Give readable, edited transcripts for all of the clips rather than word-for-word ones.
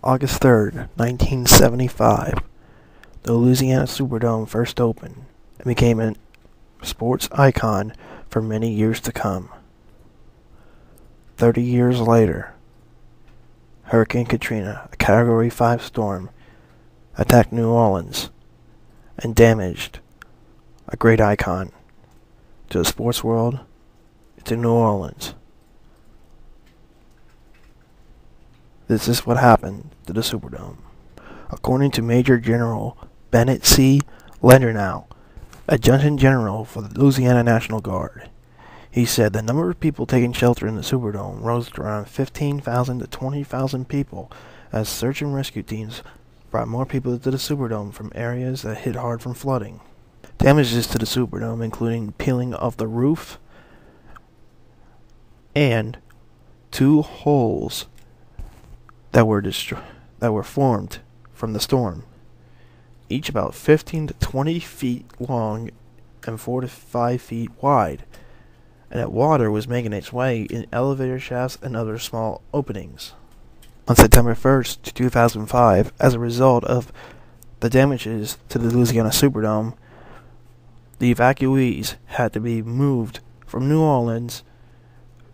August 3rd, 1975, the Lousiana Superdome first opened and became a sports icon for many years to come. 30 years later, Hurricane Katrina, a Category 5 storm, attacked New Orleans and damaged a great icon to the sports world, to New Orleans. This is what happened to the Superdome. According to Major General Bennett C. Lendernow, Adjutant General for the Louisiana National Guard, he said the number of people taking shelter in the Superdome rose to around 15,000 to 20,000 people as search and rescue teams brought more people to the Superdome from areas that hit hard from flooding. Damages to the Superdome including peeling of the roof and 2 holes that were formed from the storm, each about 15 to 20 feet long and 4 to 5 feet wide, and that water was making its way in elevator shafts and other small openings. On September 1st, 2005, as a result of the damages to the Louisiana Superdome, the evacuees had to be moved from New Orleans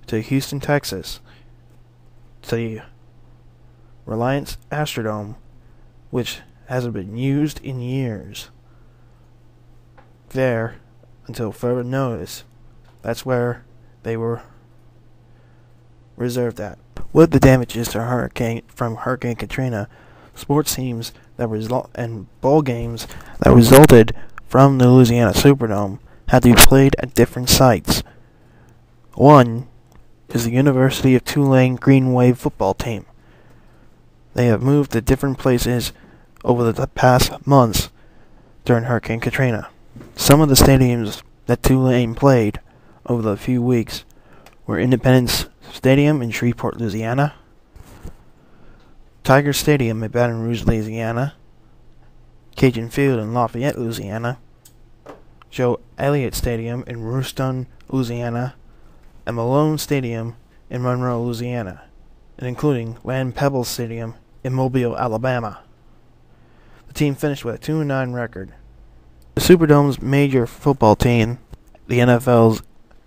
to Houston, Texas, to the Reliance Astrodome, which hasn't been used in years. There, until further notice, that's where they were reserved at. With the damages to Hurricane Katrina, sports teams and ball games that resulted from the Louisiana Superdome had to be played at different sites. One is the University of Tulane Green Wave football team. They have moved to different places over the past months during Hurricane Katrina. Some of the stadiums that Tulane played over the few weeks were Independence Stadium in Shreveport, Louisiana, Tiger Stadium in Baton Rouge, Louisiana, Cajun Field in Lafayette, Louisiana, Joe Elliott Stadium in Ruston, Louisiana, and Malone Stadium in Monroe, Louisiana, and including Land Pebbles Stadium in Mobile, Alabama. The team finished with a 2-9 record. The Superdome's major football team, the NFL's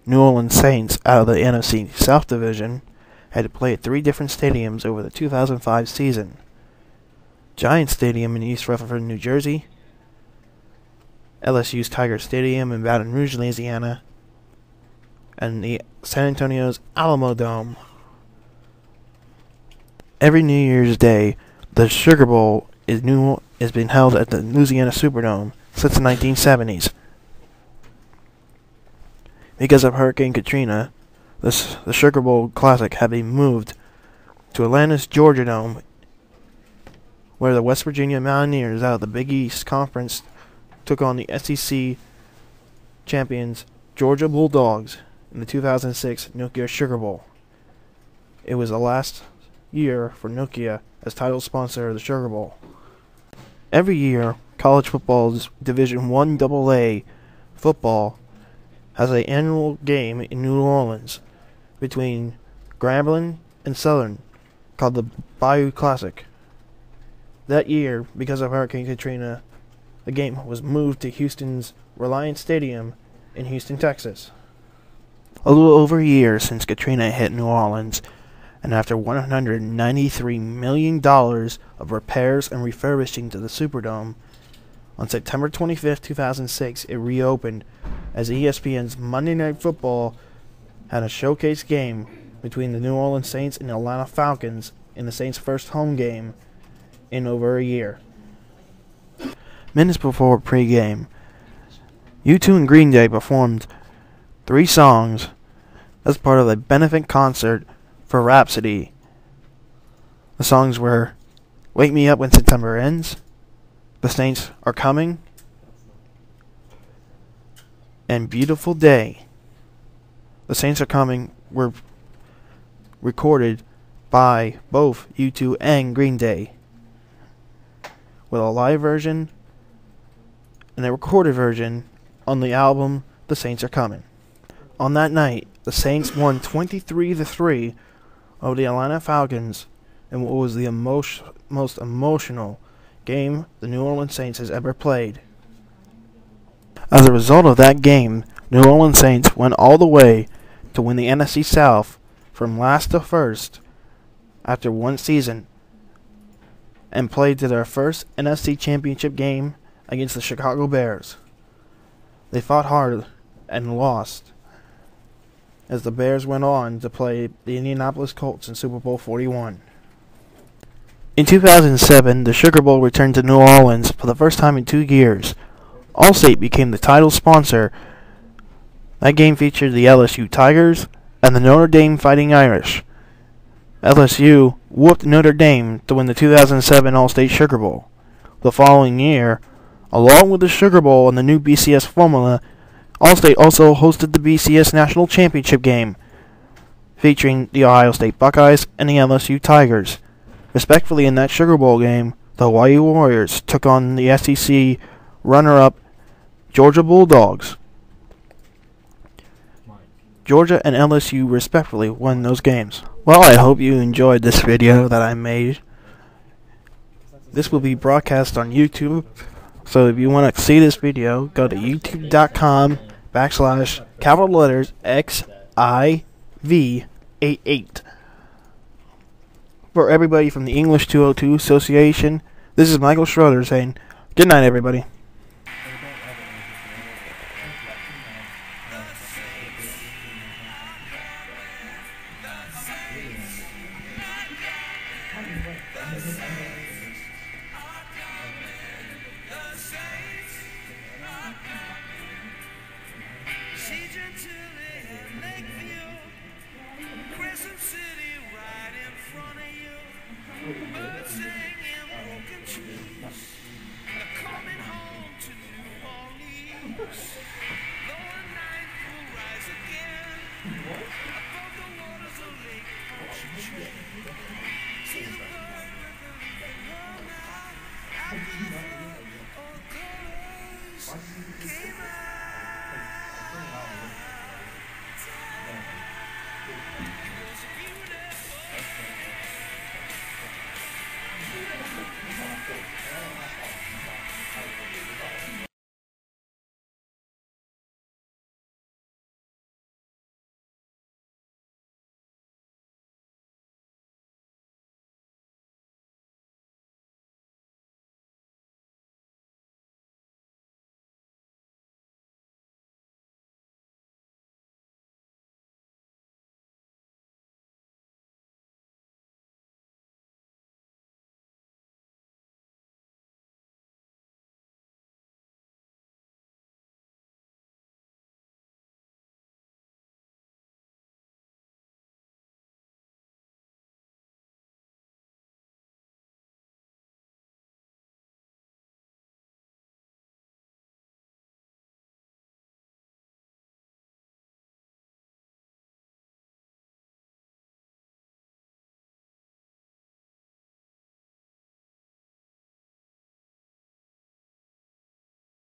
New Orleans Saints out of the NFC South Division, had to play at 3 different stadiums over the 2005 season. Giant Stadium in East Rutherford, New Jersey, LSU's Tiger Stadium in Baton Rouge, Louisiana, and the San Antonio's Alamo Dome. Every New Year's Day, the Sugar Bowl is being held at the Louisiana Superdome since the 1970s. Because of Hurricane Katrina, the Sugar Bowl Classic had been moved to Atlanta's Georgia Dome, where the West Virginia Mountaineers out of the Big East Conference took on the SEC champions Georgia Bulldogs in the 2006 Nokia Sugar Bowl. It was the last year for Nokia as title sponsor of the Sugar Bowl. Every year, college football's Division I AA football has an annual game in New Orleans between Grambling and Southern called the Bayou Classic. That year, because of Hurricane Katrina, the game was moved to Houston's Reliance Stadium in Houston, Texas. A little over a year since Katrina hit New Orleans, and after $193 million of repairs and refurbishing to the Superdome, on September 25, 2006, it reopened as ESPN's Monday Night Football had a showcase game between the New Orleans Saints and the Atlanta Falcons in the Saints' first home game in over a year. Minutes before pregame, U2 and Green Day performed 3 songs as part of a benefit concert for Rhapsody. The songs were Wake Me Up When September Ends, The Saints Are Coming, and Beautiful Day. The Saints Are Coming were recorded by both U2 and Green Day, with a live version and a recorded version on the album The Saints Are Coming. On that night, the Saints won 23-3 over the Atlanta Falcons in what was the most emotional game the New Orleans Saints has ever played. As a result of that game, New Orleans Saints went all the way to win the NFC South from last to first after one season and played to their first NFC Championship game against the Chicago Bears. They fought hard and lost as the Bears went on to play the Indianapolis Colts in Super Bowl 41. In 2007, the Sugar Bowl returned to New Orleans for the first time in 2 years. Allstate became the title sponsor. That game featured the LSU Tigers and the Notre Dame Fighting Irish. LSU whooped Notre Dame to win the 2007 Allstate Sugar Bowl. The following year, along with the Sugar Bowl and the new BCS formula, Allstate also hosted the BCS National Championship game, featuring the Ohio State Buckeyes and the LSU Tigers. Respectfully, in that Sugar Bowl game, the Hawaii Warriors took on the SEC runner-up Georgia Bulldogs. Georgia and LSU respectfully won those games. Well, I hope you enjoyed this video that I made. This will be broadcast on YouTube, so if you want to see this video, go to youtube.com/capital letters XIV88. For everybody from the English 202 Association, this is Michael Schroeder saying, good night, everybody. Birds singing, broken trees, they're coming home to New Orleans. Lower night will rise again above the waters of Lake Pontchartrain. See the